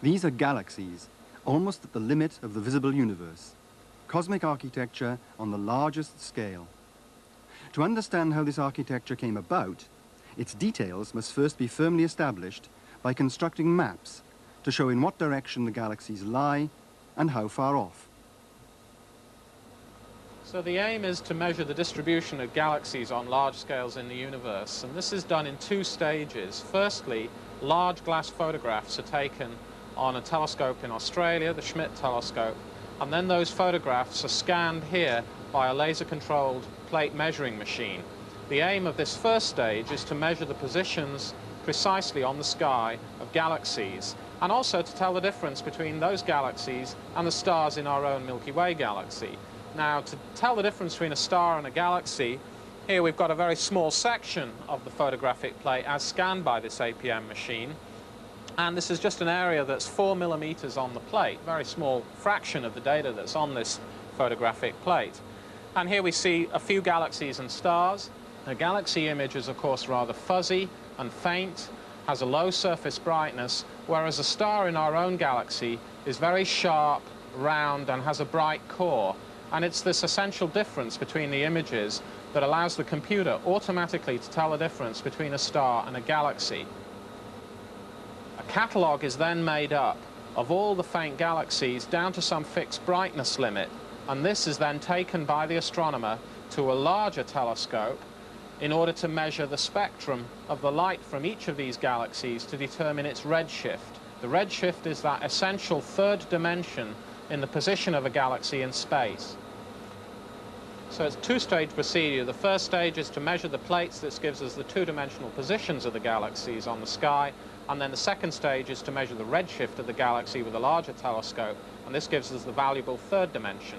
These are galaxies, almost at the limit of the visible universe. Cosmic architecture on the largest scale. To understand how this architecture came about, its details must first be firmly established by constructing maps to show in what direction the galaxies lie and how far off. So the aim is to measure the distribution of galaxies on large scales in the universe, and this is done in two stages. Firstly, large glass photographs are taken on a telescope in Australia, the Schmidt telescope, and then those photographs are scanned here by a laser-controlled plate measuring machine. The aim of this first stage is to measure the positions precisely on the sky of galaxies, and also to tell the difference between those galaxies and the stars in our own Milky Way galaxy. Now, to tell the difference between a star and a galaxy, here we've got a very small section of the photographic plate as scanned by this APM machine. And this is just an area that's 4 millimeters on the plate, very small fraction of the data that's on this photographic plate. And here we see a few galaxies and stars. The galaxy image is, of course, rather fuzzy and faint, has a low surface brightness, whereas a star in our own galaxy is very sharp, round, and has a bright core. And it's this essential difference between the images that allows the computer automatically to tell the difference between a star and a galaxy. A catalogue is then made up of all the faint galaxies down to some fixed brightness limit, and this is then taken by the astronomer to a larger telescope in order to measure the spectrum of the light from each of these galaxies to determine its redshift. The redshift is that essential third dimension in the position of a galaxy in space. So it's a two-stage procedure. The first stage is to measure the plates. This gives us the two-dimensional positions of the galaxies on the sky. And then the second stage is to measure the redshift of the galaxy with a larger telescope. And this gives us the valuable third dimension.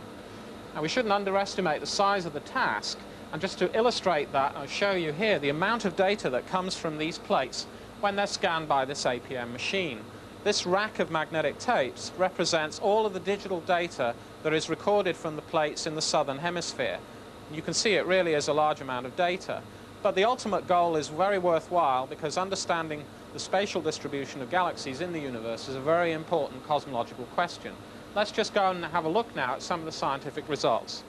Now, we shouldn't underestimate the size of the task. And just to illustrate that, I'll show you here the amount of data that comes from these plates when they're scanned by this APM machine. This rack of magnetic tapes represents all of the digital data that is recorded from the plates in the southern hemisphere. You can see it really is a large amount of data. But the ultimate goal is very worthwhile because understanding the spatial distribution of galaxies in the universe is a very important cosmological question. Let's just go and have a look now at some of the scientific results.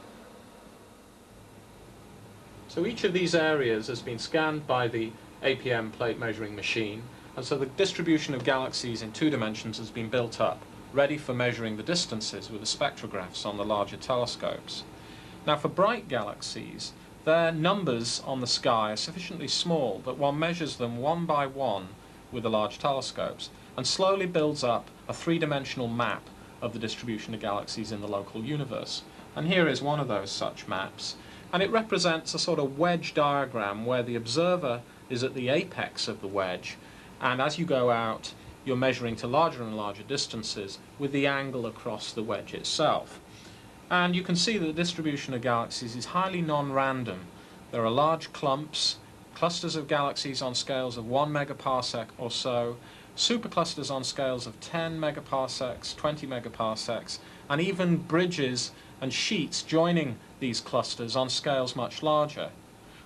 So each of these areas has been scanned by the APM plate measuring machine, and so the distribution of galaxies in two dimensions has been built up, ready for measuring the distances with the spectrographs on the larger telescopes. Now, for bright galaxies, their numbers on the sky are sufficiently small that one measures them one by one with the large telescopes and slowly builds up a three-dimensional map of the distribution of galaxies in the local universe. And here is one of those such maps, and it represents a sort of wedge diagram where the observer is at the apex of the wedge, and as you go out, you're measuring to larger and larger distances with the angle across the wedge itself. And you can see that the distribution of galaxies is highly non-random. There are large clumps, clusters of galaxies on scales of 1 megaparsec or so, superclusters on scales of 10 megaparsecs, 20 megaparsecs, and even bridges and sheets joining these clusters on scales much larger.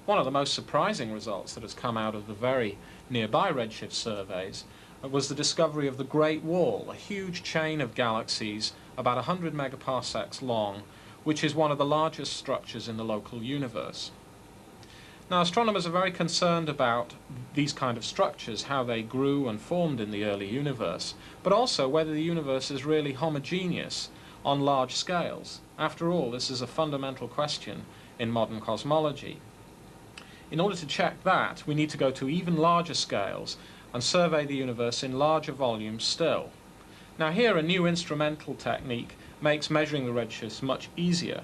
One of the most surprising results that has come out of the very nearby redshift surveys was the discovery of the Great Wall, a huge chain of galaxies about 100 megaparsecs long, which is one of the largest structures in the local universe. Now, astronomers are very concerned about these kind of structures, how they grew and formed in the early universe, but also whether the universe is really homogeneous on large scales. After all, this is a fundamental question in modern cosmology. In order to check that, we need to go to even larger scales and survey the universe in larger volumes still. Now here, a new instrumental technique makes measuring the redshifts much easier.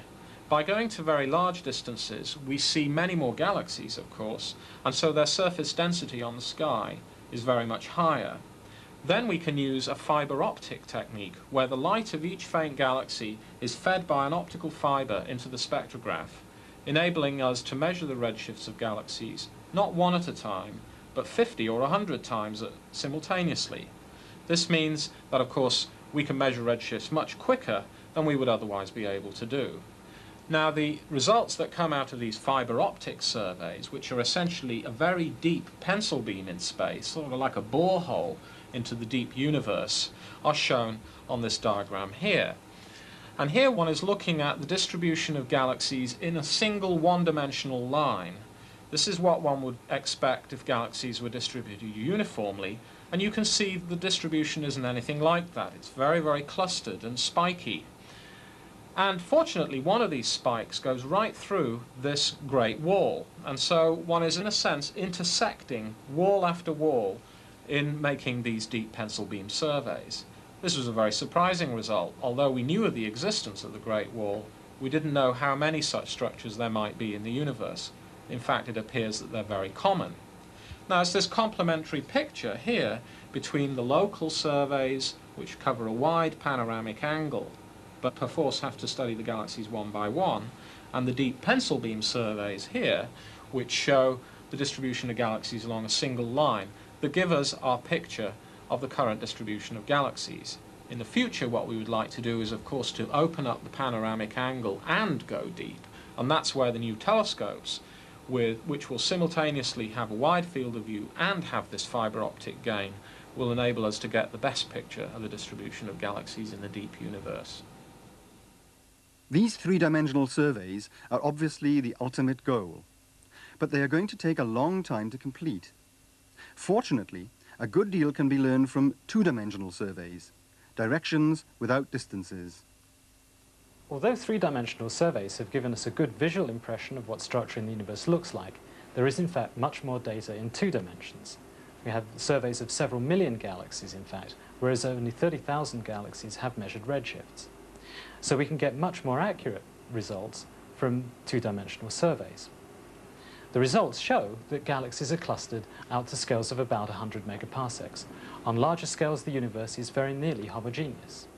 By going to very large distances, we see many more galaxies, of course, and so their surface density on the sky is very much higher. Then we can use a fiber optic technique, where the light of each faint galaxy is fed by an optical fiber into the spectrograph, enabling us to measure the redshifts of galaxies, not one at a time, but 50 or 100 times simultaneously. This means that, of course, we can measure redshifts much quicker than we would otherwise be able to do. Now, the results that come out of these fiber optic surveys, which are essentially a very deep pencil beam in space, sort of like a borehole into the deep universe, are shown on this diagram here. And here one is looking at the distribution of galaxies in a single one-dimensional line. This is what one would expect if galaxies were distributed uniformly, and you can see the distribution isn't anything like that. It's very, very clustered and spiky. And fortunately, one of these spikes goes right through this Great Wall, and so one is in a sense intersecting wall after wall in making these deep pencil beam surveys. This was a very surprising result. Although we knew of the existence of the Great Wall, we didn't know how many such structures there might be in the universe. In fact, it appears that they're very common. Now, it's this complementary picture here between the local surveys, which cover a wide panoramic angle, but perforce have to study the galaxies one by one, and the deep pencil beam surveys here, which show the distribution of galaxies along a single line, that give us our picture of the current distribution of galaxies. In the future, what we would like to do is, of course, to open up the panoramic angle and go deep, and that's where the new telescopes, which will simultaneously have a wide field of view and have this fiber optic gain, will enable us to get the best picture of the distribution of galaxies in the deep universe. These three-dimensional surveys are obviously the ultimate goal, but they are going to take a long time to complete. Fortunately, a good deal can be learned from two-dimensional surveys, directions without distances. Although three-dimensional surveys have given us a good visual impression of what structure in the universe looks like, there is in fact much more data in two dimensions. We have surveys of several million galaxies, in fact, whereas only 30,000 galaxies have measured redshifts. So we can get much more accurate results from two-dimensional surveys. The results show that galaxies are clustered out to scales of about 100 megaparsecs. On larger scales, the universe is very nearly homogeneous.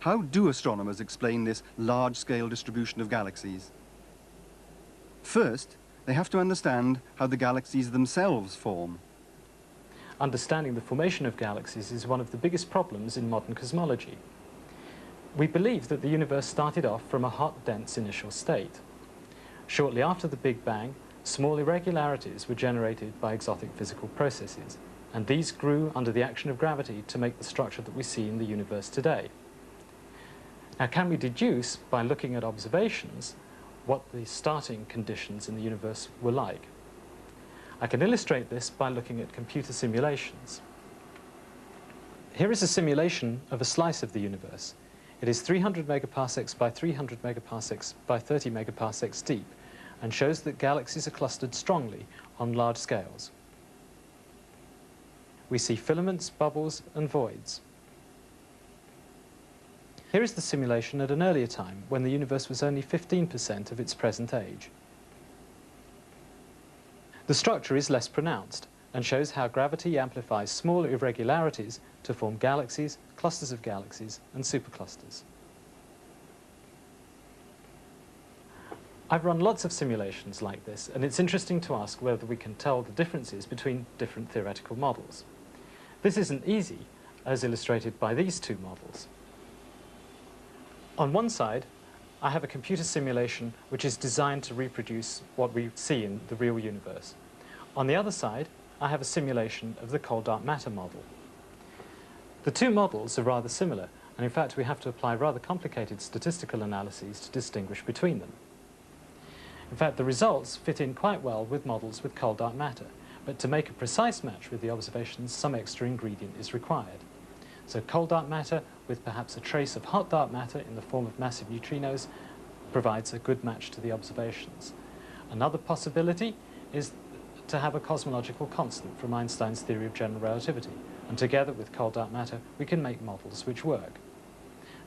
How do astronomers explain this large-scale distribution of galaxies? First, they have to understand how the galaxies themselves form. Understanding the formation of galaxies is one of the biggest problems in modern cosmology. We believe that the universe started off from a hot, dense initial state. Shortly after the Big Bang, small irregularities were generated by exotic physical processes, and these grew under the action of gravity to make the structure that we see in the universe today. Now, can we deduce, by looking at observations, what the starting conditions in the universe were like? I can illustrate this by looking at computer simulations. Here is a simulation of a slice of the universe. It is 300 megaparsecs by 300 megaparsecs by 30 megaparsecs deep, and shows that galaxies are clustered strongly on large scales. We see filaments, bubbles, and voids. Here is the simulation at an earlier time, when the universe was only 15% of its present age. The structure is less pronounced, and shows how gravity amplifies small irregularities to form galaxies, clusters of galaxies, and superclusters. I've run lots of simulations like this, and it's interesting to ask whether we can tell the differences between different theoretical models. This isn't easy, as illustrated by these two models. On one side, I have a computer simulation which is designed to reproduce what we see in the real universe. On the other side, I have a simulation of the cold dark matter model. The two models are rather similar, and in fact we have to apply rather complicated statistical analyses to distinguish between them. In fact, the results fit in quite well with models with cold dark matter, but to make a precise match with the observations, some extra ingredient is required. So cold dark matter with perhaps a trace of hot dark matter in the form of massive neutrinos provides a good match to the observations. Another possibility is to have a cosmological constant from Einstein's theory of general relativity, and together with cold dark matter we can make models which work.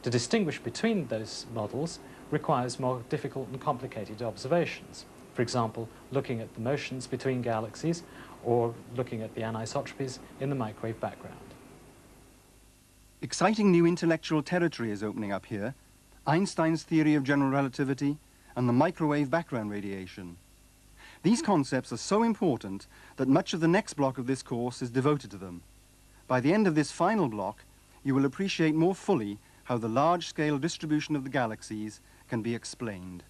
To distinguish between those models requires more difficult and complicated observations. For example, looking at the motions between galaxies or looking at the anisotropies in the microwave background. Exciting new intellectual territory is opening up here. Einstein's theory of general relativity and the microwave background radiation. These concepts are so important that much of the next block of this course is devoted to them. By the end of this final block, you will appreciate more fully how the large-scale distribution of the galaxies can be explained.